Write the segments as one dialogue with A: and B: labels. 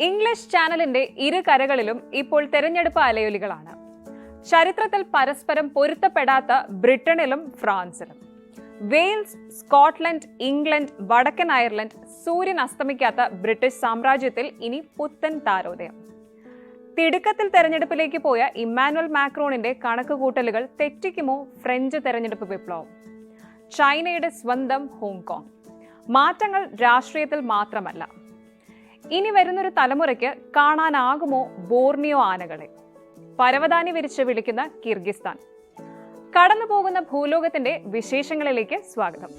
A: English ചാനലിന്റെ ഇരു കരകളിലും ഇപ്പോൾ തെരഞ്ഞെടുപ്പ് അലയൊലികളാണ്. ചരിത്രത്തിൽ പരസ്പരം പൊരുത്തപ്പെടാത്ത ബ്രിട്ടനിലും ഫ്രാൻസിലും, വെയിൽസ്, സ്കോട്ട്ലൻഡ്, ഇംഗ്ലണ്ട്, വടക്കൻ അയർലൻഡ്, സൂര്യൻ അസ്തമിക്കാത്ത ബ്രിട്ടീഷ് സാമ്രാജ്യത്തിൽ ഇനി പുത്തൻ താരോദയം. തിടുക്കത്തിൽ തെരഞ്ഞെടുപ്പിലേക്ക് പോയ ഇമ്മാനുവൽ മാക്രോണിന്റെ കണക്കുകൂട്ടലുകൾ തെറ്റിക്കുമോ ഫ്രഞ്ച് തെരഞ്ഞെടുപ്പ് വിപ്ലവം? ചൈനയുടെ സ്വന്തം ഹോങ്കോങ്. മാറ്റങ്ങൾ രാഷ്ട്രീയത്തിൽ മാത്രമല്ല, ഇനി വരുന്നൊരു തലമുറയ്ക്ക് കാണാനാകുമോ ബോർണിയോ ആനകളെ? പരവതാനി വിരിച്ച് വിളിക്കുന്ന കിർഗിസ്ഥാൻ. കടന്നുപോകുന്ന ഭൂലോകത്തിന്റെ വിശേഷങ്ങളിലേക്ക് സ്വാഗതം.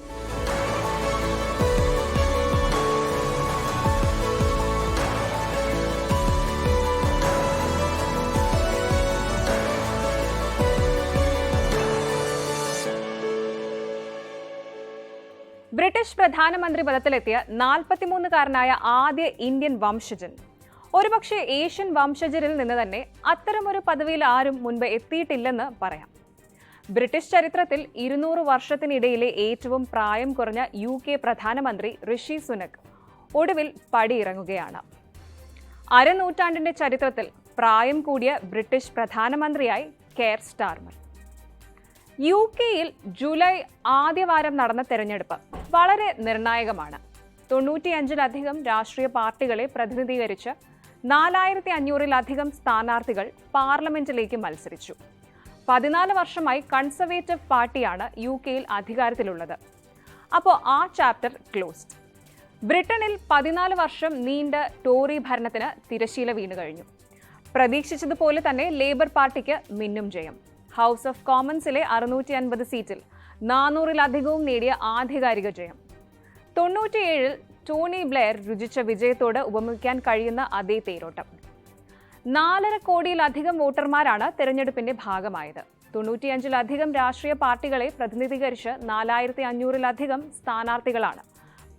A: ബ്രിട്ടീഷ് പ്രധാനമന്ത്രി പദത്തിലെത്തിയ 43-കാരനായ ആദ്യ ഇന്ത്യൻ വംശജൻ. ഒരുപക്ഷെ ഏഷ്യൻ വംശജരിൽ നിന്ന് തന്നെ അത്തരമൊരു പദവിയിൽ ആരും മുൻപ് എത്തിയിട്ടില്ലെന്ന് പറയാം. ബ്രിട്ടീഷ് ചരിത്രത്തിൽ 200 വർഷത്തിനിടയിലെ ഏറ്റവും പ്രായം കുറഞ്ഞ UK പ്രധാനമന്ത്രി ഋഷി സുനക് ഒടുവിൽ പടിയിറങ്ങുകയാണ്. അരനൂറ്റാണ്ടിന്റെ ചരിത്രത്തിൽ പ്രായം കൂടിയ ബ്രിട്ടീഷ് പ്രധാനമന്ത്രിയായി കെയർ സ്റ്റാർമർ. UK-യിൽ ജൂലൈ ആദ്യവാരം നടന്ന തെരഞ്ഞെടുപ്പ് വളരെ നിർണായകമാണ്. 95-ലധികം രാഷ്ട്രീയ പാർട്ടികളെ പ്രതിനിധീകരിച്ച് 4500-ലധികം സ്ഥാനാർത്ഥികൾ പാർലമെന്റിലേക്ക് മത്സരിച്ചു. 14 വർഷമായി കൺസർവേറ്റീവ് പാർട്ടിയാണ് UK-യിൽ അധികാരത്തിലുള്ളത്. അപ്പോൾ ആ ചാപ്റ്റർ ക്ലോസ്ഡ്. ബ്രിട്ടനിൽ 14 വർഷം നീണ്ട ടോറി ഭരണത്തിന് തിരശീല വീണു കഴിഞ്ഞു. പ്രതീക്ഷിച്ചതുപോലെ തന്നെ ലേബർ പാർട്ടിക്ക് മിന്നും ജയം. ഹൗസ് ഓഫ് കോമൺസിലെ 650 സീറ്റിൽ 400-ലധികവും നേടിയ ആധികാരിക ജയം. 97-ൽ ടോണി ബ്ലെയർ രുചിച്ച വിജയത്തോട് ഉപമിക്കാൻ കഴിയുന്ന അതേ തേരോട്ടം. 4.5 കോടിയിലധികം വോട്ടർമാരാണ് തെരഞ്ഞെടുപ്പിന്റെ ഭാഗമായത്. 95-ലധികം രാഷ്ട്രീയ പാർട്ടികളെ പ്രതിനിധീകരിച്ച് 4500-ലധികം സ്ഥാനാർത്ഥികളാണ്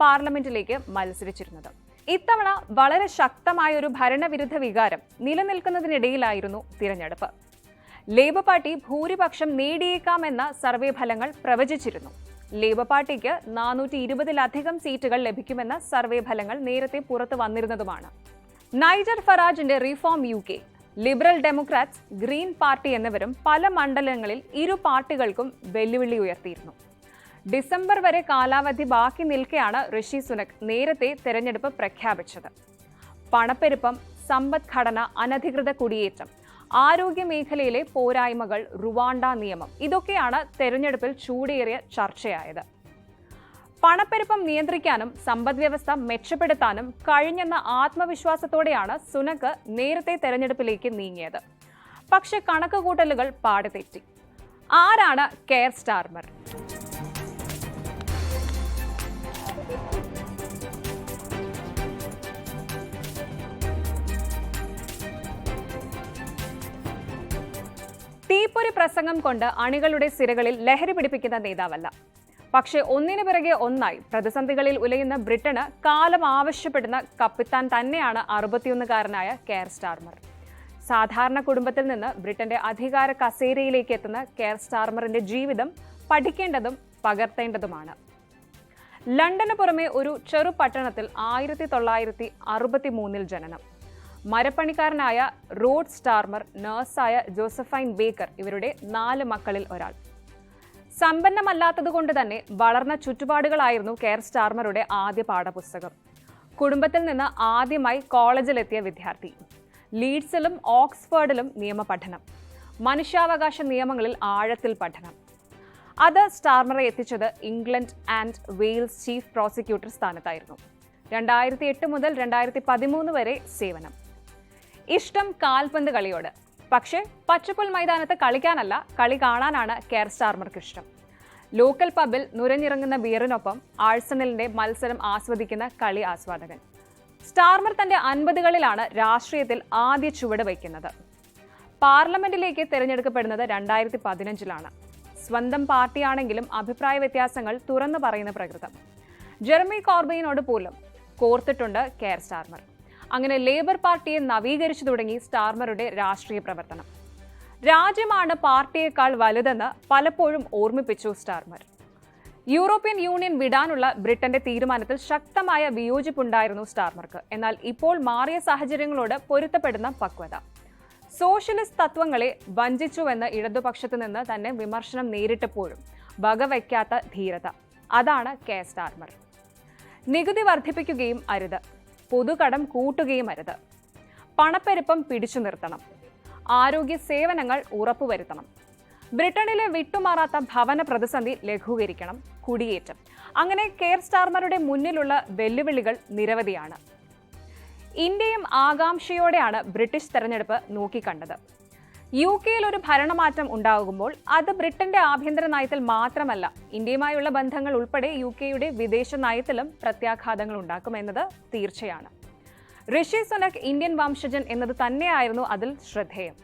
A: പാർലമെന്റിലേക്ക് മത്സരിച്ചിരുന്നത്. ഇത്തവണ വളരെ ശക്തമായ ഒരു ഭരണവിരുദ്ധ വികാരം നിലനിൽക്കുന്നതിനിടയിലായിരുന്നു തിരഞ്ഞെടുപ്പ്. ലേബർ പാർട്ടി ഭൂരിപക്ഷം നേടിയേക്കാമെന്ന സർവേ ഫലങ്ങൾ പ്രവചിച്ചിരുന്നു. ലേബർ പാർട്ടിക്ക് 420-ലധികം സീറ്റുകൾ ലഭിക്കുമെന്ന സർവേ ഫലങ്ങൾ നേരത്തെ പുറത്തു വന്നിരുന്നതുമാണ്. നൈജർ ഫറാജിന്റെ Reform UK, Liberal Democrats, Green Party എന്നിവരും പല മണ്ഡലങ്ങളിൽ ഇരു പാർട്ടികൾക്കും വെല്ലുവിളി ഉയർത്തിയിരുന്നു. ഡിസംബർ വരെ കാലാവധി ബാക്കി നിൽക്കെയാണ് ഋഷി സുനക് നേരത്തെ തെരഞ്ഞെടുപ്പ് പ്രഖ്യാപിച്ചത്. പണപ്പെരുപ്പം, സമ്പദ്ഘടന, അനധികൃത കുടിയേറ്റം, ആരോഗ്യ മേഖലയിലെ പോരായ്മകൾ, റുവാണ്ട നിയമം, ഇതൊക്കെയാണ് തെരഞ്ഞെടുപ്പിൽ ചൂടേറിയ ചർച്ചയായത്. പണപ്പെരുപ്പം നിയന്ത്രിക്കാനും സമ്പദ്വ്യവസ്ഥ മെച്ചപ്പെടുത്താനും കഴിഞ്ഞെന്ന ആത്മവിശ്വാസത്തോടെയാണ് സുനക് നേരത്തെ തെരഞ്ഞെടുപ്പിലേക്ക് നീങ്ങിയത്. പക്ഷെ കണക്കുകൂട്ടലുകൾ പാടെ തെറ്റി. ആരാണ് കെയർ സ്റ്റാർമർ? തീപ്പൊരി പ്രസംഗം കൊണ്ട് അണികളുടെ സിരകളിൽ ലഹരി പിടിപ്പിക്കുന്ന നേതാവല്ല. പക്ഷേ ഒന്നിനു പിറകെ ഒന്നായി പ്രതിസന്ധികളിൽ ഉലയുന്ന ബ്രിട്ടന് കാലം ആവശ്യപ്പെടുന്ന കപ്പിത്താൻ തന്നെയാണ് 61-കാരനായ കെയർ സ്റ്റാർമർ. സാധാരണ കുടുംബത്തിൽ നിന്ന് ബ്രിട്ടന്റെ അധികാര കസേരയിലേക്ക് എത്തുന്ന കെയർ സ്റ്റാർമറിന്റെ ജീവിതം പഠിക്കേണ്ടതും പകർത്തേണ്ടതുമാണ്. ലണ്ടന് പുറമെ ഒരു ചെറു പട്ടണത്തിൽ 1963-ൽ ജനനം. മരപ്പണിക്കാരനായ റോഡ് സ്റ്റാർമർ, നഴ്സായ ജോസഫൈൻ ബേക്കർ ഇവരുടെ 4 മക്കളിൽ ഒരാൾ. സമ്പന്നമല്ലാത്തതുകൊണ്ട് തന്നെ വളർന്ന ചുറ്റുപാടുകളായിരുന്നു കെയർ സ്റ്റാർമറുടെ ആദ്യ പാഠപുസ്തകം. കുടുംബത്തിൽ നിന്ന് ആദ്യമായി കോളേജിലെത്തിയ വിദ്യാർത്ഥി. ലീഡ്സിലും ഓക്സ്ഫോർഡിലും നിയമപഠനം, മനുഷ്യാവകാശ നിയമങ്ങളിൽ ആഴത്തിൽ പഠനം. അത് സ്റ്റാർമറെ എത്തിച്ചത് England and Wales chief prosecutor സ്ഥാനത്തായിരുന്നു. 2008 മുതൽ 2013 വരെ സേവനം. ഇഷ്ടം കാൽപന്ത് കളിയോട്. പക്ഷേ പച്ചപ്പുൽ മൈതാനത്ത് കളിക്കാനല്ല, കളി കാണാനാണ് കെയർ സ്റ്റാർമർക്ക് ഇഷ്ടം. ലോക്കൽ പബ്ബിൽ നുരഞ്ഞിറങ്ങുന്ന ബിയറിനൊപ്പം ആഴ്സണലിന്റെ മത്സരം ആസ്വദിക്കുന്ന കളി ആസ്വാദകൻ. സ്റ്റാർമർ തന്റെ 50കളിലാണ് രാഷ്ട്രീയത്തിൽ ആദ്യ ചുവട് വയ്ക്കുന്നത്. പാർലമെന്റിലേക്ക് തിരഞ്ഞെടുക്കപ്പെടുന്നത് 2015-ലാണ്. സ്വന്തം പാർട്ടിയാണെങ്കിലും അഭിപ്രായ വ്യത്യാസങ്ങൾ തുറന്നു പറയുന്ന പ്രകൃതം. ജെറമി കോർബൈനോട് പോലും കോർത്തിട്ടുണ്ട് കെയർ സ്റ്റാർമർ. അങ്ങനെ ലേബർ പാർട്ടിയെ നവീകരിച്ചു തുടങ്ങി സ്റ്റാർമറുടെ രാഷ്ട്രീയ പ്രവർത്തനം. രാജ്യമാണ് പാർട്ടിയേക്കാൾ വലുതെന്ന് പലപ്പോഴും ഓർമ്മിപ്പിച്ചു സ്റ്റാർമർ. യൂറോപ്യൻ യൂണിയൻ വിടാനുള്ള ബ്രിട്ടന്റെ തീരുമാനത്തിൽ ശക്തമായ വിയോജിപ്പുണ്ടായിരുന്നു സ്റ്റാർമർക്ക്. എന്നാൽ ഇപ്പോൾ മാറിയ സാഹചര്യങ്ങളോട് പൊരുത്തപ്പെടുന്ന പക്വത. സോഷ്യലിസ്റ്റ് തത്വങ്ങളെ വഞ്ചിച്ചുവെന്ന് ഇടതുപക്ഷത്തു നിന്ന് തന്നെ വിമർശനം നേരിട്ടപ്പോഴും വകവയ്ക്കാത്ത ധീരത, അതാണ് കെയർ സ്റ്റാർമർ. നികുതി വർദ്ധിപ്പിക്കുകയും അരുത്, പൊതുകടം കൂട്ടുകയും അരുത്, പണപ്പെരുപ്പം പിടിച്ചു നിർത്തണം, ആരോഗ്യ സേവനങ്ങൾ ഉറപ്പുവരുത്തണം, ബ്രിട്ടനിലെ വിട്ടുമാറാത്ത ഭവന പ്രതിസന്ധി ലഘൂകരിക്കണം, കുടിയേറ്റം. അങ്ങനെ കെയർ സ്റ്റാർമറുടെ മുന്നിലുള്ള വെല്ലുവിളികൾ നിരവധിയാണ്. ഇന്ത്യയും ആകാംക്ഷയോടെയാണ് ബ്രിട്ടീഷ് തെരഞ്ഞെടുപ്പ് നോക്കിക്കണ്ടത്. UK-യിൽ ഒരു ഭരണമാറ്റം ഉണ്ടാകുമ്പോൾ അത് ബ്രിട്ടന്റെ ആഭ്യന്തര നയത്തിൽ മാത്രമല്ല, ഇന്ത്യയുമായുള്ള ബന്ധങ്ങൾ ഉൾപ്പെടെ UK-യുടെ വിദേശ നയത്തിലും പ്രത്യാഘാതങ്ങൾ ഉണ്ടാക്കുമെന്നത് തീർച്ചയാണ്. ഋഷി സുനക് ഇന്ത്യൻ വംശജൻ എന്നത് തന്നെയായിരുന്നു അതിൽ ശ്രദ്ധേയം.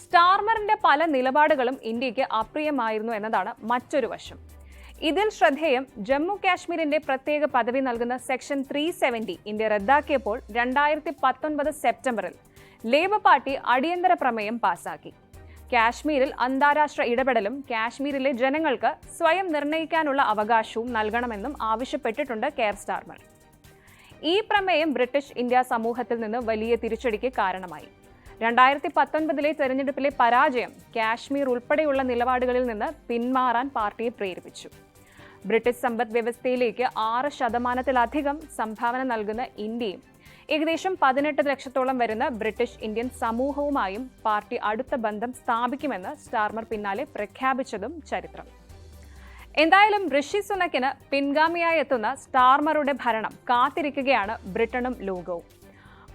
A: സ്റ്റാർമറിന്റെ പല നിലപാടുകളും ഇന്ത്യക്ക് അപ്രിയമായിരുന്നു എന്നതാണ് മറ്റൊരു വശം. ഇതിൽ ശ്രദ്ധേയം ജമ്മു കാശ്മീരിന്റെ പ്രത്യേക പദവി നൽകുന്ന സെക്ഷൻ 370 ഇന്ത്യ റദ്ദാക്കിയപ്പോൾ 2019 സെപ്റ്റംബറിൽ ലേബർ പാർട്ടി അടിയന്തര പ്രമേയം പാസാക്കി. കാശ്മീരിൽ അന്താരാഷ്ട്ര ഇടപെടലും കാശ്മീരിലെ ജനങ്ങൾക്ക് സ്വയം നിർണ്ണയിക്കാനുള്ള അവകാശവും നൽകണമെന്നും ആവശ്യപ്പെട്ടിട്ടുണ്ട് കെയർ സ്റ്റാർമർ. ഈ പ്രമേയം ബ്രിട്ടീഷ് ഇന്ത്യ സമൂഹത്തിൽ നിന്ന് വലിയ തിരിച്ചടിക്ക് കാരണമായി. 2019 തെരഞ്ഞെടുപ്പിലെ പരാജയം കാശ്മീർ ഉൾപ്പെടെയുള്ള നിലപാടുകളിൽ നിന്ന് പിന്മാറാൻ പാർട്ടിയെ പ്രേരിപ്പിച്ചു. ബ്രിട്ടീഷ് സമ്പദ് വ്യവസ്ഥയിലേക്ക് 6% സംഭാവന നൽകുന്ന ഇന്ത്യയും ഏകദേശം 18 ലക്ഷത്തോളം വരുന്ന ബ്രിട്ടീഷ് ഇന്ത്യൻ സമൂഹവുമായും പാർട്ടി അടുത്ത ബന്ധം സ്ഥാപിക്കുമെന്ന് സ്റ്റാർമർ പിന്നാലെ പ്രഖ്യാപിച്ചതും ചരിത്രം. എന്തായാലും ഋഷി സുനക്കിന് പിൻഗാമിയായി എത്തുന്ന സ്റ്റാർമറുടെ ഭരണം കാത്തിരിക്കുകയാണ് ബ്രിട്ടനും ലോകവും.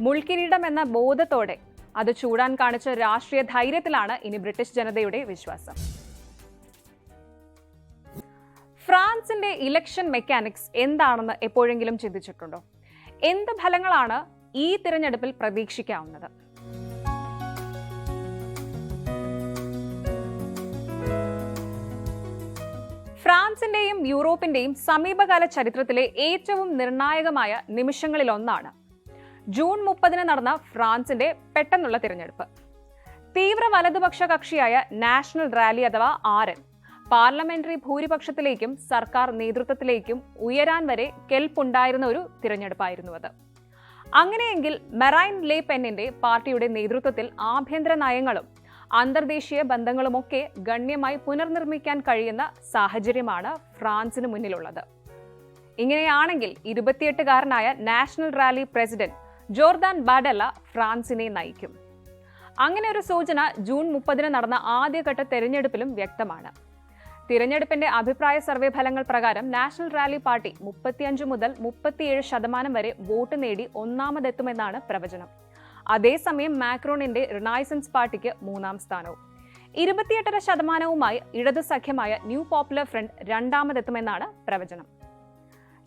A: മുൾക്കിരീടം എന്ന ബോധത്തോടെ അത് ചൂടാൻ കാണിച്ച രാഷ്ട്രീയ ധൈര്യത്തിലാണ് ഇനി ബ്രിട്ടീഷ് ജനതയുടെ വിശ്വാസം. ഫ്രാൻസിന്റെ ഇലക്ഷൻ മെക്കാനിക്സ് എന്താണെന്ന് എപ്പോഴെങ്കിലും ചിന്തിച്ചിട്ടുണ്ടോ? എന്ത് ഫലങ്ങളാണ് ഈ തിരഞ്ഞെടുപ്പിൽ പ്രതീക്ഷിക്കാവുന്നത്? ഫ്രാൻസിന്റെയും യൂറോപ്പിന്റെയും സമീപകാല ചരിത്രത്തിലെ ഏറ്റവും നിർണായകമായ നിമിഷങ്ങളിലൊന്നാണ് ജൂൺ 30 നടന്ന ഫ്രാൻസിന്റെ പെട്ടെന്നുള്ള തിരഞ്ഞെടുപ്പ്. തീവ്ര വലതുപക്ഷ കക്ഷിയായ നാഷണൽ റാലി അഥവാ RN പാർലമെന്ററി ഭൂരിപക്ഷത്തിലേക്കും സർക്കാർ നേതൃത്വത്തിലേക്കും ഉയരാൻ വരെ കെൽപ്പുണ്ടായിരുന്ന ഒരു തിരഞ്ഞെടുപ്പായിരുന്നു അത്. അങ്ങനെയെങ്കിൽ മെറൈൻ ലെ പെന്നിന്റെ പാർട്ടിയുടെ നേതൃത്വത്തിൽ ആഭ്യന്തര നയങ്ങളും അന്തർദേശീയ ബന്ധങ്ങളുമൊക്കെ ഗണ്യമായി പുനർനിർമ്മിക്കാൻ കഴിയുന്ന സാഹചര്യമാണ് ഫ്രാൻസിന് മുന്നിലുള്ളത്. ഇങ്ങനെയാണെങ്കിൽ 28-കാരനായ നാഷണൽ റാലി പ്രസിഡന്റ് ജോർദാൻ ബാർഡെല്ല ഫ്രാൻസിനെ നയിക്കും. അങ്ങനെ ഒരു സൂചന ജൂൺ 30 നടന്ന ആദ്യഘട്ട തെരഞ്ഞെടുപ്പിലും വ്യക്തമാണ്. തിരഞ്ഞെടുപ്പിന്റെ അഭിപ്രായ സർവേ ഫലങ്ങൾ പ്രകാരം നാഷണൽ റാലി പാർട്ടി 35 മുതൽ 37% വരെ വോട്ട് നേടി ഒന്നാമതെത്തുമെന്നാണ് പ്രവചനം. അതേസമയം മാക്രോണിന്റെ റിനൈസൻസ് പാർട്ടിക്ക് 3-ാം സ്ഥാനവും 28.5%വുമായി ഇടതു സഖ്യമായ ന്യൂ പോപ്പുലർ ഫ്രണ്ട് രണ്ടാമതെത്തുമെന്നാണ് പ്രവചനം.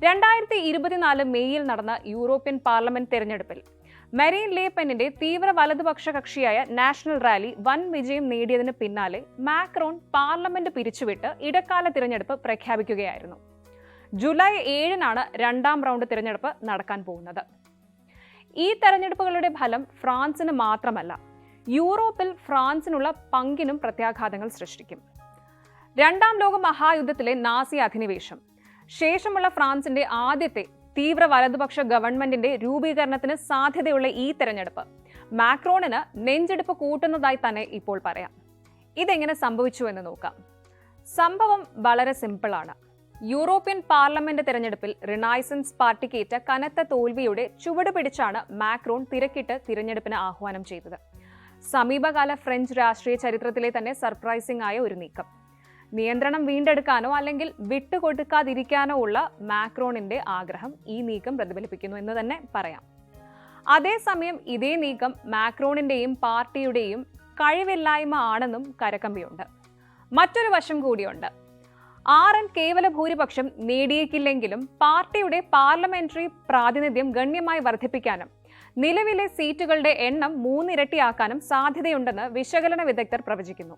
A: 2024 മെയ്യിൽ നടന്ന യൂറോപ്യൻ പാർലമെന്റ് തെരഞ്ഞെടുപ്പിൽ മെറീൻ ലെ പെന്നിന്റെ തീവ്ര വലതുപക്ഷ കക്ഷിയായ നാഷണൽ റാലി വൻ വിജയം നേടിയതിന് പിന്നാലെ മാക്രോൺ പാർലമെന്റ് പിരിച്ചുവിട്ട് ഇടക്കാല തിരഞ്ഞെടുപ്പ് പ്രഖ്യാപിക്കുകയായിരുന്നു. ജൂലൈ 7-നാണ് 2-ാം റൗണ്ട് തിരഞ്ഞെടുപ്പ് നടക്കാൻ പോകുന്നത്. ഈ തെരഞ്ഞെടുപ്പുകളുടെ ഫലം ഫ്രാൻസിന് മാത്രമല്ല, യൂറോപ്പിൽ ഫ്രാൻസിനുള്ള പങ്കിനും പ്രത്യാഘാതങ്ങൾ സൃഷ്ടിക്കും. 2-ാം ലോക മഹായുദ്ധത്തിലെ നാസി അധിനിവേശം ശേഷമുള്ള ഫ്രാൻസിന്റെ ആദ്യത്തെ തീവ്ര വലതുപക്ഷ ഗവൺമെന്റിന്റെ രൂപീകരണത്തിന് സാധ്യതയുള്ള ഈ തെരഞ്ഞെടുപ്പ് മാക്രോണിന് നെഞ്ചെടുപ്പ് കൂട്ടുന്നതായി തന്നെ ഇപ്പോൾ പറയാം. ഇതെങ്ങനെ സംഭവിച്ചു എന്ന് നോക്കാം. സംഭവം വളരെ സിമ്പിളാണ്. യൂറോപ്യൻ പാർലമെന്റ് തെരഞ്ഞെടുപ്പിൽ റിനൈസൻസ് പാർട്ടിക്കേറ്റ കനത്ത തോൽവിയുടെ ചുവട് പിടിച്ചാണ് മാക്രോൺ തിരക്കിട്ട് തിരഞ്ഞെടുപ്പിന് ആഹ്വാനം ചെയ്തത്. സമീപകാല ഫ്രഞ്ച് രാഷ്ട്രീയ ചരിത്രത്തിലെ തന്നെ സർപ്രൈസിംഗ് ആയ ഒരു നീക്കം. നിയന്ത്രണം വീണ്ടെടുക്കാനോ അല്ലെങ്കിൽ വിട്ടുകൊടുക്കാതിരിക്കാനോ ഉള്ള മാക്രോണിന്റെ ആഗ്രഹം ഈ നീക്കം പ്രതിഫലിപ്പിക്കുന്നു എന്ന് തന്നെ പറയാം. അതേസമയം ഇതേ നീക്കം മാക്രോണിന്റെയും പാർട്ടിയുടെയും കഴിവില്ലായ്മ ആണെന്നും കരകമ്പിയുണ്ട്. മറ്റൊരു വശം കൂടിയുണ്ട്. RN കേവല ഭൂരിപക്ഷം നേടിയേക്കില്ലെങ്കിലും പാർട്ടിയുടെ പാർലമെന്ററി പ്രാതിനിധ്യം ഗണ്യമായി വർദ്ധിപ്പിക്കാനും നിലവിലെ സീറ്റുകളുടെ എണ്ണം 3 ഇരട്ടിയാക്കാനും സാധ്യതയുണ്ടെന്ന് വിശകലന വിദഗ്ധർ പ്രവചിക്കുന്നു.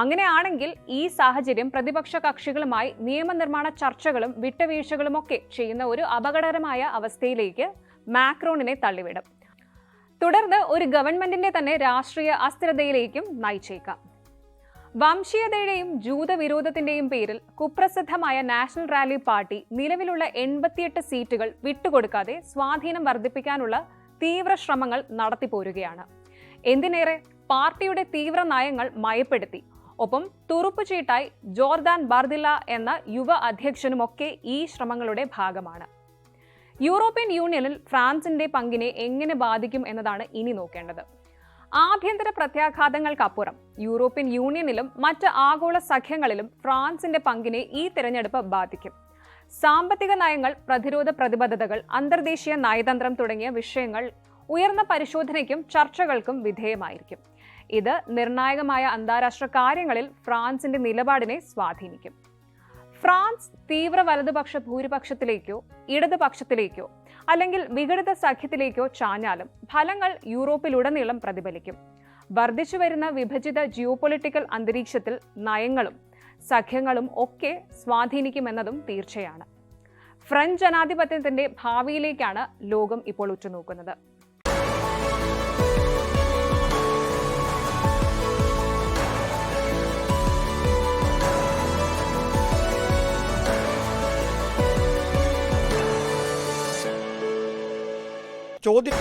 A: അങ്ങനെയാണെങ്കിൽ ഈ സാഹചര്യം പ്രതിപക്ഷ കക്ഷികളുമായി നിയമനിർമ്മാണ ചർച്ചകളും വിട്ടുവീഴ്ചകളുമൊക്കെ ചെയ്യുന്ന ഒരു അപകടകരമായ അവസ്ഥയിലേക്ക് മാക്രോണിനെ തള്ളിവിടും. തുടർന്ന് ഒരു ഗവൺമെന്റിന്റെ തന്നെ രാഷ്ട്രീയ അസ്ഥിരതയിലേക്കും നയിച്ചേക്കാം. വംശീയതയുടെയും ജൂതവിരോധത്തിന്റെയും പേരിൽ കുപ്രസിദ്ധമായ നാഷണൽ റാലി പാർട്ടി നിലവിലുള്ള 88 സീറ്റുകൾ വിട്ടുകൊടുക്കാതെ സ്വാധീനം വർദ്ധിപ്പിക്കാനുള്ള തീവ്ര ശ്രമങ്ങൾ നടത്തിപ്പോരുകയാണ്. എന്തിനേറെ, പാർട്ടിയുടെ തീവ്ര നയങ്ങൾ മയപ്പെടുത്തി. ഒപ്പം തുറുപ്പുചീട്ടായി ജോർദാൻ ബാർദില്ല എന്ന യുവ അധ്യക്ഷനുമൊക്കെ ഈ ശ്രമങ്ങളുടെ ഭാഗമാണ്. യൂറോപ്യൻ യൂണിയനിൽ ഫ്രാൻസിന്റെ പങ്കിനെ എങ്ങനെ ബാധിക്കും എന്നതാണ് ഇനി നോക്കേണ്ടത്. ആഭ്യന്തര പ്രത്യാഘാതങ്ങൾക്കപ്പുറം യൂറോപ്യൻ യൂണിയനിലും മറ്റ് ആഗോള സഖ്യങ്ങളിലും ഫ്രാൻസിന്റെ പങ്കിനെ ഈ തിരഞ്ഞെടുപ്പ് ബാധിക്കും. സാമ്പത്തിക നയങ്ങൾ, പ്രതിരോധ പ്രതിബദ്ധതകൾ, അന്തർദേശീയ നയതന്ത്രം തുടങ്ങിയ വിഷയങ്ങൾ ഉയർന്ന പരിശോധനയ്ക്കും ചർച്ചകൾക്കും വിധേയമായിരിക്കും. ഇത് നിർണായകമായ അന്താരാഷ്ട്ര കാര്യങ്ങളിൽ ഫ്രാൻസിന്റെ നിലപാടിനെ സ്വാധീനിക്കും. ഫ്രാൻസ് തീവ്ര വലതുപക്ഷ ഭൂരിപക്ഷത്തിലേക്കോ ഇടതുപക്ഷത്തിലേക്കോ അല്ലെങ്കിൽ വിഘടിത സഖ്യത്തിലേക്കോ ചാഞ്ഞാലും ഫലങ്ങൾ യൂറോപ്പിലുടനീളം പ്രതിഫലിക്കും. വർദ്ധിച്ചുവരുന്ന വിഭജിത ജിയോപൊളിറ്റിക്കൽ അന്തരീക്ഷത്തിൽ നയങ്ങളും സഖ്യങ്ങളും ഒക്കെ സ്വാധീനിക്കുമെന്നതും തീർച്ചയാണ്. ഫ്രഞ്ച് ജനാധിപത്യത്തിന്റെ ഭാവിയിലേക്കാണ് ലോകം ഇപ്പോൾ ഉറ്റുനോക്കുന്നത്.
B: ചോദ്യം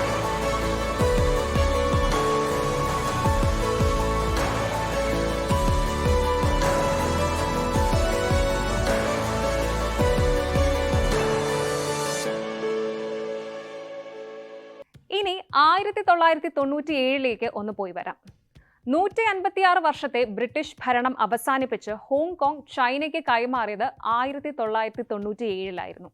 A: ഇനി 1997 ഒന്ന് പോയി വരാം. 156 വർഷത്തെ ബ്രിട്ടീഷ് ഭരണം അവസാനിപ്പിച്ച് ഹോങ്കോങ് ചൈനയ്ക്ക് കൈമാറിയത് 1997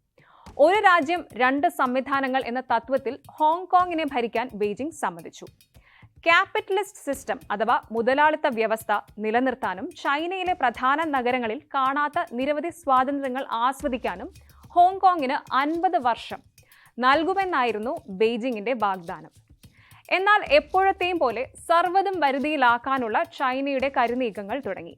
A: ഒരു രാജ്യം രണ്ട് സംവിധാനങ്ങൾ എന്ന തത്വത്തിൽ ഹോങ്കോങ്ങിനെ ഭരിക്കാൻ ബെയ്ജിംഗ് സമ്മതിച്ചു. ക്യാപിറ്റലിസ്റ്റ് സിസ്റ്റം അഥവാ മുതലാളിത്ത വ്യവസ്ഥ നിലനിർത്താനും ചൈനയിലെ പ്രധാന നഗരങ്ങളിൽ കാണാത്ത നിരവധി സ്വാതന്ത്ര്യങ്ങൾ ആസ്വദിക്കാനും ഹോങ്കോങ്ങിന് 50 വർഷം നൽകുമെന്നായിരുന്നു ബെയ്ജിങ്ങിന്റെ വാഗ്ദാനം. എന്നാൽ എപ്പോഴത്തെയും പോലെ സർവ്വതും വരുതിയിലാക്കാനുള്ള ചൈനയുടെ കരുനീക്കങ്ങൾ തുടങ്ങി.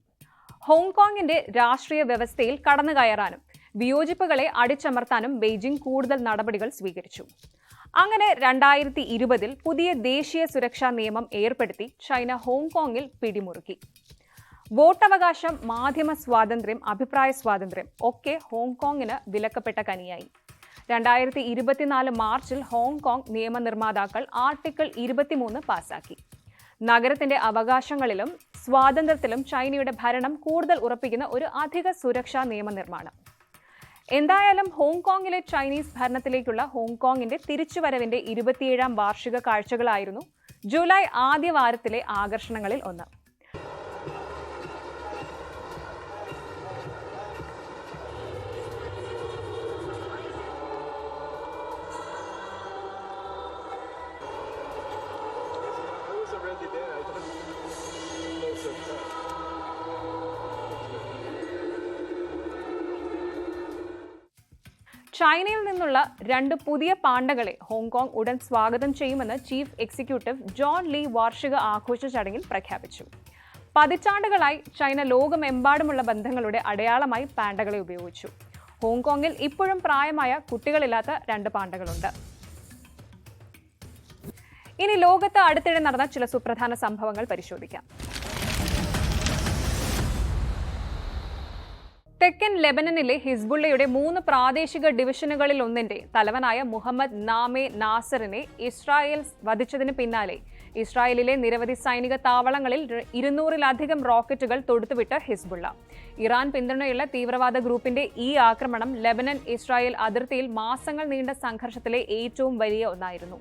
A: ഹോങ്കോങ്ങിന്റെ രാഷ്ട്രീയ വ്യവസ്ഥയിൽ കടന്നുകയറാനും വിയോജിപ്പുകളെ അടിച്ചമർത്താനും ബെയ്ജിംഗ് കൂടുതൽ നടപടികൾ സ്വീകരിച്ചു. അങ്ങനെ 2020 പുതിയ ദേശീയ സുരക്ഷാ നിയമം ഏർപ്പെടുത്തി ചൈന ഹോങ്കോങ്ങിൽ പിടിമുറുക്കി. വോട്ടവകാശം, മാധ്യമ സ്വാതന്ത്ര്യം, അഭിപ്രായ സ്വാതന്ത്ര്യം ഒക്കെ ഹോങ്കോങ്ങിന് വിലക്കപ്പെട്ട കനിയായി. 2024 മാർച്ചിൽ ഹോങ്കോങ് നിയമനിർമ്മാതാക്കൾ ആർട്ടിക്കിൾ 23 പാസാക്കി. നഗരത്തിന്റെ അവകാശങ്ങളിലും സ്വാതന്ത്ര്യത്തിലും ചൈനയുടെ ഭരണം കൂടുതൽ ഉറപ്പിക്കുന്ന ഒരു അധിക സുരക്ഷാ നിയമനിർമ്മാണം. എന്തായാലും ഹോങ്കോങ്ങിലെ ചൈനീസ് ഭരണത്തിലേക്കുള്ള ഹോങ്കോങ്ങിന്റെ തിരിച്ചുവരവിന്റെ 27ാം വാർഷിക കാഴ്ചകളായിരുന്നു ജൂലൈ ആദ്യ വാരത്തിലെ ആകർഷണങ്ങളിൽ ഒന്ന്. ചൈനയിൽ നിന്നുള്ള 2 പുതിയ പാണ്ഡകളെ ഹോങ്കോങ് ഉടൻ സ്വാഗതം ചെയ്യുമെന്ന് ചീഫ് എക്സിക്യൂട്ടീവ് ജോൺ ലീ വാർഷിക ആഘോഷ ചടങ്ങിൽ പ്രഖ്യാപിച്ചു. പതിറ്റാണ്ടുകളായി ചൈന ലോകമെമ്പാടുമുള്ള ബന്ധങ്ങളുടെ അടയാളമായി പാണ്ഡകളെ ഉപയോഗിച്ചു. ഹോങ്കോങ്ങിൽ ഇപ്പോഴും പ്രായമായ കുട്ടികളില്ലാത്ത 2 പാണ്ഡകളുണ്ട്. ഇനി ലോകത്ത് അടുത്തിടെ നടന്ന ചില സുപ്രധാന സംഭവങ്ങൾ പരിശോധിക്കാം. തെക്കൻ ലെബനനിലെ ഹിസ്ബുള്ളയുടെ 3 പ്രാദേശിക ഡിവിഷനുകളിൽ ഒന്നിന്റെ തലവനായ മുഹമ്മദ് നാമെ നാസറിനെ ഇസ്രായേൽ വധിച്ചതിന് പിന്നാലെ ഇസ്രായേലിലെ നിരവധി സൈനിക താവളങ്ങളിൽ 200-ലധികം റോക്കറ്റുകൾ തൊടുത്തുവിട്ട ഹിസ്ബുള്ള. ഇറാൻ പിന്തുണയുള്ള തീവ്രവാദ ഗ്രൂപ്പിന്റെ ഈ ആക്രമണം ലെബനൻ ഇസ്രായേൽ അതിർത്തിയിൽ മാസങ്ങൾ നീണ്ട സംഘർഷത്തിലെ ഏറ്റവും വലിയ ഒന്നായിരുന്നു.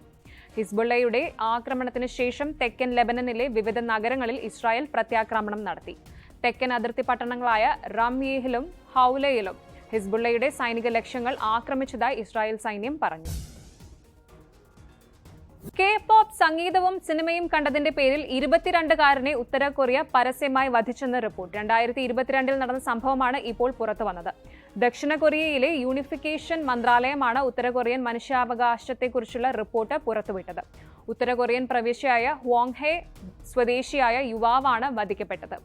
A: ഹിസ്ബുള്ളയുടെ ആക്രമണത്തിന് ശേഷം തെക്കൻ ലെബനനിലെ വിവിധ നഗരങ്ങളിൽ ഇസ്രായേൽ പ്രത്യാക്രമണം നടത്തി. തെക്കൻ അതിർത്തി പട്ടണങ്ങളായ റംയേഹിലും ഹൗലയിലും ഹിസ്ബുള്ളയുടെ സൈനിക ലക്ഷ്യങ്ങൾ ആക്രമിച്ചതായി ഇസ്രായേൽ സൈന്യം പറഞ്ഞു. കെ-പോപ്പ് സംഗീതവും സിനിമയും കണ്ടതിന്റെ പേരിൽ 22കാരനെ ഉത്തര കൊറിയ പരസ്യമായി വധിച്ചെന്ന് റിപ്പോർട്ട്. 2022 നടന്ന സംഭവമാണ് ഇപ്പോൾ പുറത്തു വന്നത്. ദക്ഷിണ കൊറിയയിലെ യൂണിഫിക്കേഷൻ മന്ത്രാലയമാണ് ഉത്തര കൊറിയൻ മനുഷ്യാവകാശത്തെക്കുറിച്ചുള്ള റിപ്പോർട്ട് പുറത്തുവിട്ടത്. ഉത്തര കൊറിയൻ പ്രവിശ്യയായ ഹ്വോങ്ഹെ സ്വദേശിയായ യുവാവാണ് വധിക്കപ്പെട്ടത്.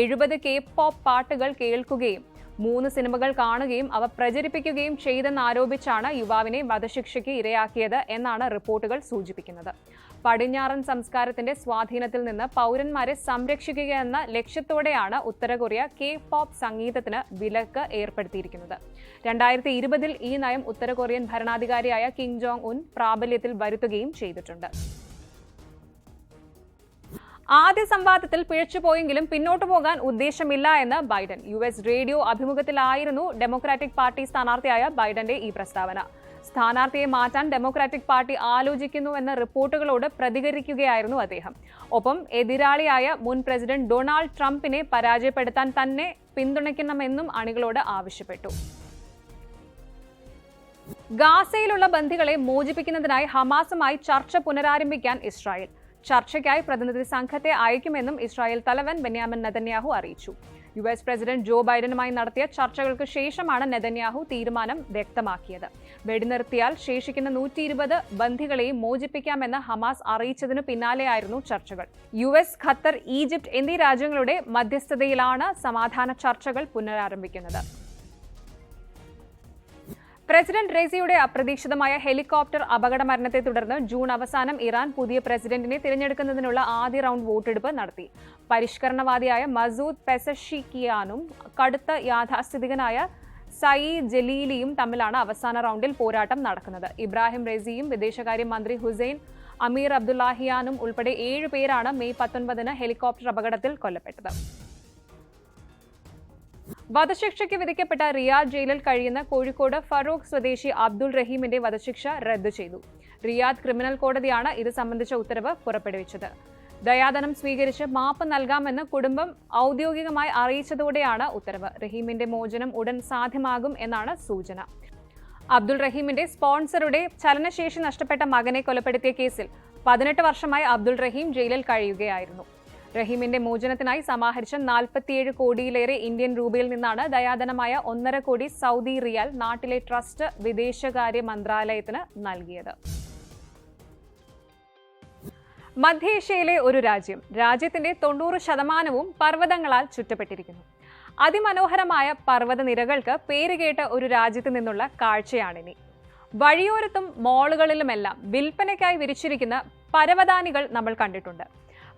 A: 70 കെ-പോപ്പ് പാട്ടുകൾ കേൾക്കുകയും 3 സിനിമകൾ കാണുകയും അവ പ്രചരിപ്പിക്കുകയും ചെയ്തെന്നാരോപിച്ചാണ് യുവാവിനെ വധശിക്ഷയ്ക്ക് ഇരയാക്കിയത് എന്നാണ് റിപ്പോർട്ടുകൾ സൂചിപ്പിക്കുന്നത്. പടിഞ്ഞാറൻ സംസ്കാരത്തിന്റെ സ്വാധീനത്തിൽ നിന്ന് പൗരന്മാരെ സംരക്ഷിക്കുകയെന്ന ലക്ഷ്യത്തോടെയാണ് ഉത്തര കൊറിയ K-pop സംഗീതത്തിന് വിലക്ക് ഏർപ്പെടുത്തിയിരിക്കുന്നത്. 2020-ൽ ഈ നയം ഉത്തര കൊറിയൻ ഭരണാധികാരിയായ കിം ജോങ് ഉൻ പ്രാബല്യത്തിൽ വരുത്തുകയും ചെയ്തിട്ടുണ്ട്. ആദ്യ സംവാദത്തിൽ പിഴച്ചുപോയെങ്കിലും പിന്നോട്ടു പോകാൻ ഉദ്ദേശമില്ല എന്ന് ബൈഡൻ. US റേഡിയോ അഭിമുഖത്തിലായിരുന്നു ഡെമോക്രാറ്റിക് പാർട്ടി സ്ഥാനാർത്ഥിയായ ബൈഡന്റെ ഈ പ്രസ്താവന. സ്ഥാനാർത്ഥിയെ മാറ്റാൻ ഡെമോക്രാറ്റിക് പാർട്ടി ആലോചിക്കുന്നുവെന്ന റിപ്പോർട്ടുകളോട് പ്രതികരിക്കുകയായിരുന്നു അദ്ദേഹം. ഒപ്പം എതിരാളിയായ മുൻ പ്രസിഡന്റ് ഡൊണാൾഡ് ട്രംപിനെ പരാജയപ്പെടുത്താൻ തന്നെ പിന്തുണയ്ക്കണമെന്നും അണികളോട് ആവശ്യപ്പെട്ടു. ഗാസയിലുള്ള ബന്ദികളെ മോചിപ്പിക്കുന്നതിനായി ഹമാസുമായി ചർച്ച പുനരാരംഭിക്കാൻ ഇസ്രായേൽ. ചർച്ചയ്ക്കായി പ്രതിനിധി സംഘത്തെ അയക്കുമെന്നും ഇസ്രായേൽ തലവൻ ബെന്യാമിൻ നെതന്യാഹു അറിയിച്ചു. US പ്രസിഡന്റ് ജോ ബൈഡനുമായി നടത്തിയ ചർച്ചകൾക്ക് ശേഷമാണ് നെതന്യാഹു തീരുമാനം വ്യക്തമാക്കിയത്. വെടിനിർത്തിയാൽ ശേഷിക്കുന്ന 120 ബന്ദികളെയും മോചിപ്പിക്കാമെന്ന് ഹമാസ് അറിയിച്ചതിനു പിന്നാലെയായിരുന്നു ചർച്ചകൾ. US, ഖത്തർ, ഈജിപ്ത് എന്നീ രാജ്യങ്ങളുടെ മധ്യസ്ഥതയിലാണ് സമാധാന ചർച്ചകൾ പുനരാരംഭിക്കുന്നത്. പ്രസിഡന്റ് റെയ്സിയുടെ അപ്രതീക്ഷിതമായ ഹെലികോപ്റ്റർ അപകടമരണത്തെ തുടർന്ന് ജൂൺ അവസാനം ഇറാൻ പുതിയ പ്രസിഡന്റിനെ തിരഞ്ഞെടുക്കുന്നതിനുള്ള ആദ്യ റൗണ്ട് വോട്ടെടുപ്പ് നടത്തി. പരിഷ്കരണവാദിയായ മസൂദ് പെസഷ്കിയാനും കടുത്ത യാഥാസ്ഥിതികനായ സയീദ് ജലീലിയും തമ്മിലാണ് അവസാന റൗണ്ടിൽ പോരാട്ടം നടക്കുന്നത്. ഇബ്രാഹിം റെയ്സിയും വിദേശകാര്യ മന്ത്രി ഹുസൈൻ അമീർ അബ്ദുല്ലാഹിയാനും ഉൾപ്പെടെ 7 പേരാണ് മെയ് 19-ന് ഹെലികോപ്റ്റർ അപകടത്തിൽ കൊല്ലപ്പെട്ടത്. വധശിക്ഷയ്ക്ക് വിധിക്കപ്പെട്ട റിയാദ് ജയിലിൽ കഴിയുന്ന കോഴിക്കോട് ഫറൂഖ് സ്വദേശി അബ്ദുൾ റഹീമിന്റെ വധശിക്ഷ റദ്ദു ചെയ്തു. റിയാദ് ക്രിമിനൽ കോടതിയാണ് ഇത് സംബന്ധിച്ച ഉത്തരവ് പുറപ്പെടുവിച്ചത്. ദയാധനം സ്വീകരിച്ച് മാപ്പ് നൽകാമെന്ന് കുടുംബം ഔദ്യോഗികമായി അറിയിച്ചതോടെയാണ് ഉത്തരവ്. റഹീമിന്റെ മോചനം ഉടൻ സാധ്യമാകും എന്നാണ് സൂചന. അബ്ദുൾ റഹീമിന്റെ സ്പോൺസറുടെ ചലനശേഷി നഷ്ടപ്പെട്ട മകനെ കൊലപ്പെടുത്തിയ കേസിൽ 18 വർഷമായി അബ്ദുൾ റഹീം ജയിലിൽ കഴിയുകയായിരുന്നു. റഹീമിന്റെ മോചനത്തിനായി സമാഹരിച്ച 47 കോടിയിലേറെ ഇന്ത്യൻ രൂപയിൽ നിന്നാണ് ദയാധനമായ 1.5 കോടി സൗദി റിയാൽ നാട്ടിലെ ട്രസ്റ്റ് വിദേശകാര്യ മന്ത്രാലയത്തിന് നൽകിയത്. മധ്യേഷ്യയിലെ ഒരു രാജ്യത്തിന്റെ 90% പർവ്വതങ്ങളാൽ ചുറ്റപ്പെട്ടിരിക്കുന്നു. അതിമനോഹരമായ പർവ്വതനിരകൾക്ക് പേരുകേട്ട ഒരു രാജ്യത്ത് നിന്നുള്ള കാഴ്ചയാണിനി. വഴിയോരത്തും മോളുകളിലുമെല്ലാം വിൽപ്പനയ്ക്കായി വിരിച്ചിരിക്കുന്ന പരവതാനികൾ നമ്മൾ കണ്ടിട്ടുണ്ട്.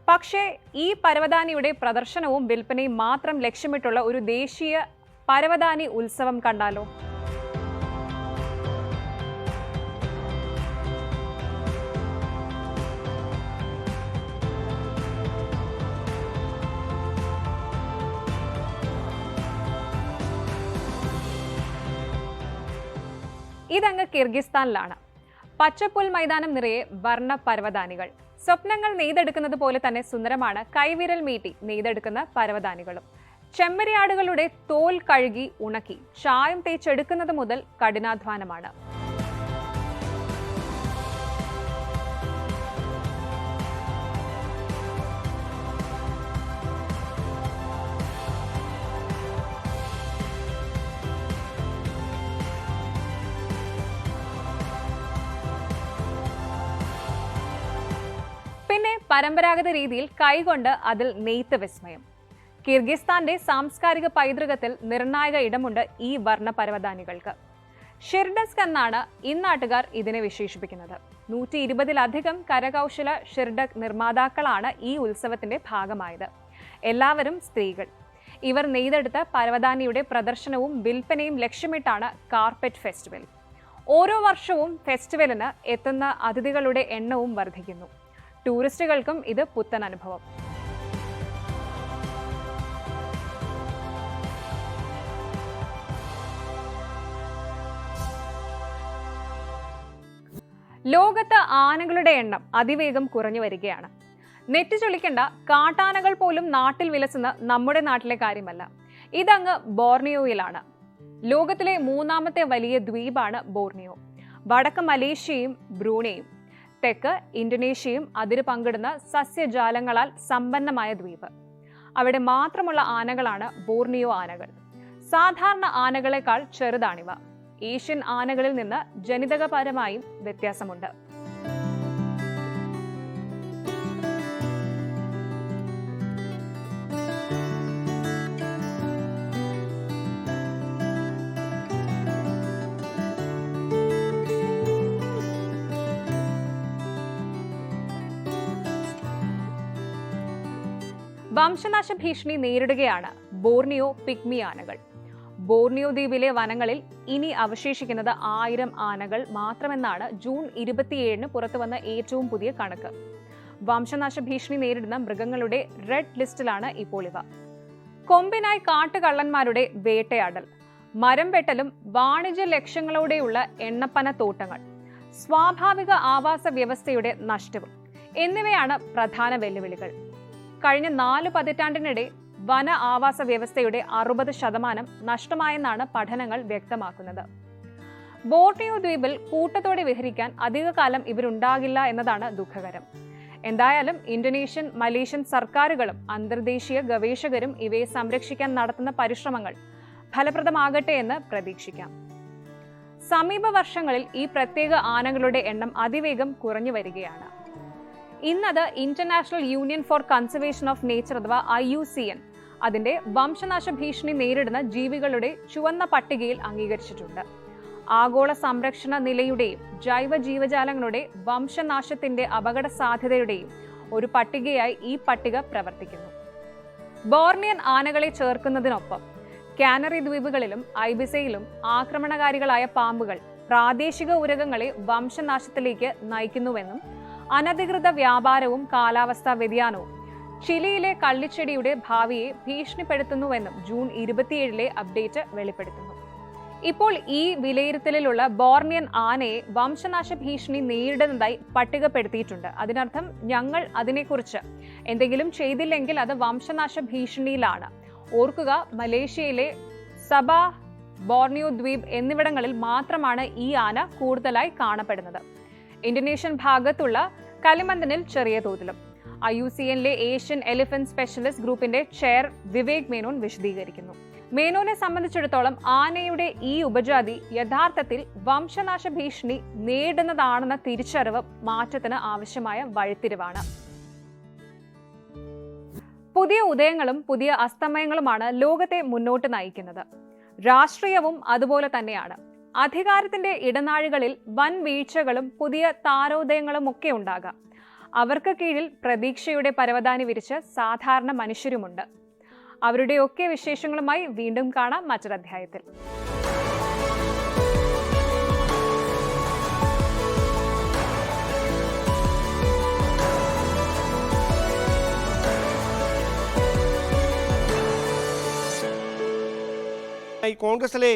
A: പക്ഷേ ഈ പരവതാനിയുടെ പ്രദർശനവും വിൽപ്പനയും മാത്രം ലക്ഷ്യമിട്ടുള്ള ഒരു ദേശീയ പരവതാനി ഉത്സവം കണ്ടാലോ? ഇതങ്ങ് കിർഗിസ്ഥാനിലാണ്. പച്ചപ്പുൽ മൈതാനം നിറയെ വർണ്ണ പരവതാനികൾ. സ്വപ്നങ്ങൾ നെയ്തെടുക്കുന്നത് പോലെ തന്നെ സുന്ദരമാണ് കൈവിരൽ മീട്ടി നെയ്തെടുക്കുന്ന പരവതാനികളും. ചെമ്മരിയാടുകളുടെ തോൽ കഴുകി ഉണക്കി ചായം തേച്ചെടുക്കുന്നത് മുതൽ കഠിനാധ്വാനമാണ്. പിന്നെ പരമ്പരാഗത രീതിയിൽ കൈകൊണ്ട് അതിൽ നെയ്ത്ത് വിസ്മയം. കിർഗിസ്ഥാന്റെ സാംസ്കാരിക പൈതൃകത്തിൽ നിർണായക ഇടമുണ്ട് ഈ വർണ്ണ പരവതാനികൾക്ക്. ഷിർഡസ്ക് എന്നാണ് ഇന്നാട്ടുകാർ ഇതിനെ വിശേഷിപ്പിക്കുന്നത്. 120-ലധികം കരകൗശല ഷിർഡക് നിർമ്മാതാക്കളാണ് ഈ ഉത്സവത്തിന്റെ ഭാഗമായത്. എല്ലാവരും സ്ത്രീകൾ. ഇവർ നെയ്തെടുത്ത പരവതാനിയുടെ പ്രദർശനവും വിൽപ്പനയും ലക്ഷ്യമിട്ടാണ് കാർപ്പറ്റ് ഫെസ്റ്റിവൽ. ഓരോ വർഷവും ഫെസ്റ്റിവലിന് എത്തുന്ന അതിഥികളുടെ എണ്ണവും വർദ്ധിക്കുന്നു. ടൂറിസ്റ്റുകൾക്കും ഇത് പുത്തൻ അനുഭവം. ലോകത്ത് ആനകളുടെ എണ്ണം അതിവേഗം കുറഞ്ഞു വരികയാണ്. നെറ്റിച്ചൊളിക്കേണ്ട, കാട്ടാനകൾ പോലും നാട്ടിൽ വിലസുന്ന നമ്മുടെ നാട്ടിലെ കാര്യമല്ല. ഇതങ്ങ് ബോർണിയോയിലാണ്. ലോകത്തിലെ 3ാമത്തെ വലിയ ദ്വീപാണ് ബോർണിയോ. വടക്ക് മലേഷ്യയും ബ്രൂണയും തെക്ക് ഇന്തോനേഷ്യയും അതിര് പങ്കിടുന്ന സസ്യജാലങ്ങളാൽ സമ്പന്നമായ ദ്വീപ്. അവിടെ മാത്രമുള്ള ആനകളാണ് ബോർണിയോ ആനകൾ. സാധാരണ ആനകളെക്കാൾ ചെറുതാണിവ. ഏഷ്യൻ ആനകളിൽ നിന്ന് ജനിതകപരമായും വ്യത്യാസമുണ്ട്. വംശനാശ ഭീഷണി നേരിടുകയാണ് ബോർണിയോ പിഗ്മി ആനകൾ. ബോർണിയോ ദ്വീപിലെ വനങ്ങളിൽ ഇനി അവശേഷിക്കുന്നത് 1000 ആനകൾ മാത്രമെന്നാണ് ജൂൺ 27-ന് പുറത്തുവന്ന ഏറ്റവും പുതിയ കണക്ക്. വംശനാശ ഭീഷണി നേരിടുന്ന മൃഗങ്ങളുടെ റെഡ് ലിസ്റ്റിലാണ് ഇപ്പോൾ ഇവ. കൊമ്പിനായി കാട്ടുകള്ളന്മാരുടെ വേട്ടയാടൽ, മരം വെട്ടലും വാണിജ്യ ലക്ഷ്യങ്ങളോടെയുള്ള എണ്ണപ്പന തോട്ടങ്ങൾ, സ്വാഭാവിക ആവാസ വ്യവസ്ഥയുടെ നഷ്ടവും എന്നിവയാണ് പ്രധാന വെല്ലുവിളികൾ. കഴിഞ്ഞ 4 പതിറ്റാണ്ടിനിടെ വന ആവാസ വ്യവസ്ഥയുടെ 60% നഷ്ടമായെന്നാണ് പഠനങ്ങൾ വ്യക്തമാക്കുന്നത്. ബോർണിയോ ദ്വീപിൽ കൂട്ടത്തോടെ വിഹരിക്കാൻ അധികകാലം ഇവരുണ്ടാകില്ല എന്നതാണ് ദുഃഖകരം. എന്തായാലും ഇന്തോനേഷ്യൻ, മലേഷ്യൻ സർക്കാരുകളും അന്തർദേശീയ ഗവേഷകരും ഇവയെ സംരക്ഷിക്കാൻ നടത്തുന്ന പരിശ്രമങ്ങൾ ഫലപ്രദമാകട്ടെ എന്ന് പ്രതീക്ഷിക്കാം. സമീപ വർഷങ്ങളിൽ ഈ പ്രത്യേക ആനകളുടെ എണ്ണം അതിവേഗം കുറഞ്ഞു വരികയാണ്. ഇന്നത് international union for conservation of nature അഥവാ IUCN അതിന്റെ വംശനാശ ഭീഷണി നേരിടുന്ന ജീവികളുടെ ചുവന്ന പട്ടികയിൽ അംഗീകരിച്ചിട്ടുണ്ട്. ആഗോള സംരക്ഷണ നിലയുടെയും ജൈവ ജീവജാലങ്ങളുടെ വംശനാശത്തിന്റെ അപകട സാധ്യതയുടെയും ഒരു പട്ടികയായി ഈ പട്ടിക പ്രവർത്തിക്കുന്നു. ബോർണിയൻ ആനകളെ ചേർക്കുന്നതിനൊപ്പം കാനറി ദ്വീപുകളിലും ഐബിസയിലും ആക്രമണകാരികളായ പാമ്പുകൾ പ്രാദേശിക ഉരഗങ്ങളെ വംശനാശത്തിലേക്ക് നയിക്കുന്നുവെന്നും അനധികൃത വ്യാപാരവും കാലാവസ്ഥാ വ്യതിയാനവും ചിലിയിലെ കള്ളിച്ചെടിയുടെ ഭാവിയെ ഭീഷണിപ്പെടുത്തുന്നുവെന്നും ജൂൺ 27-ലെ അപ്ഡേറ്റ് വെളിപ്പെടുത്തുന്നു. ഇപ്പോൾ ഈ വിലയിരുത്തലിലുള്ള ബോർണിയൻ ആനയെ വംശനാശ ഭീഷണി നേരിടുന്നതായി പട്ടികപ്പെടുത്തിയിട്ടുണ്ട്. അതിനർത്ഥം ഞങ്ങൾ അതിനെക്കുറിച്ച് എന്തെങ്കിലും ചെയ്തില്ലെങ്കിൽ അത് വംശനാശ ഭീഷണിയിലാണ്. ഓർക്കുക, മലേഷ്യയിലെ സബ, ബോർണിയോ ദ്വീപ് എന്നിവിടങ്ങളിൽ മാത്രമാണ് ഈ ആന കൂടുതലായി കാണപ്പെടുന്നത്. ഇന്തോനേഷ്യൻ ഭാഗത്തുള്ള കലിമന്ദനിൽ ചെറിയ തോതിലും. IUCN-ലെ ഏഷ്യൻ എലിഫന്റ് സ്പെഷ്യലിസ്റ്റ് ഗ്രൂപ്പിന്റെ ചെയർ വിവേക് മേനോൻ വിശദീകരിക്കുന്നു. മേനോനെ സംബന്ധിച്ചിടത്തോളം ആനയുടെ ഈ ഉപജാതി യഥാർത്ഥത്തിൽ വംശനാശ ഭീഷണി നേരിടുന്നതാണെന്ന തിരിച്ചറിവ് മാറ്റത്തിന് ആവശ്യമായ വഴിത്തിരിവാണ്. പുതിയ ഉദയങ്ങളും പുതിയ അസ്തമയങ്ങളുമാണ് ലോകത്തെ മുന്നോട്ട് നയിക്കുന്നത്. രാഷ്ട്രീയവും അതുപോലെ തന്നെയാണ്. അധികാരത്തിന്റെ ഇടനാഴികളിൽ വൻ വീഴ്ചകളും പുതിയ താരോദയങ്ങളും ഒക്കെ ഉണ്ടാകാം. അവർക്ക് കീഴിൽ പ്രതീക്ഷയുടെ പരവതാനി വിരിച്ച് സാധാരണ മനുഷ്യരുമുണ്ട്. അവരുടെയൊക്കെ വിശേഷങ്ങളുമായി വീണ്ടും കാണാം മറ്റൊരധ്യായത്തിൽ.
B: കോൺഗ്രസിലെ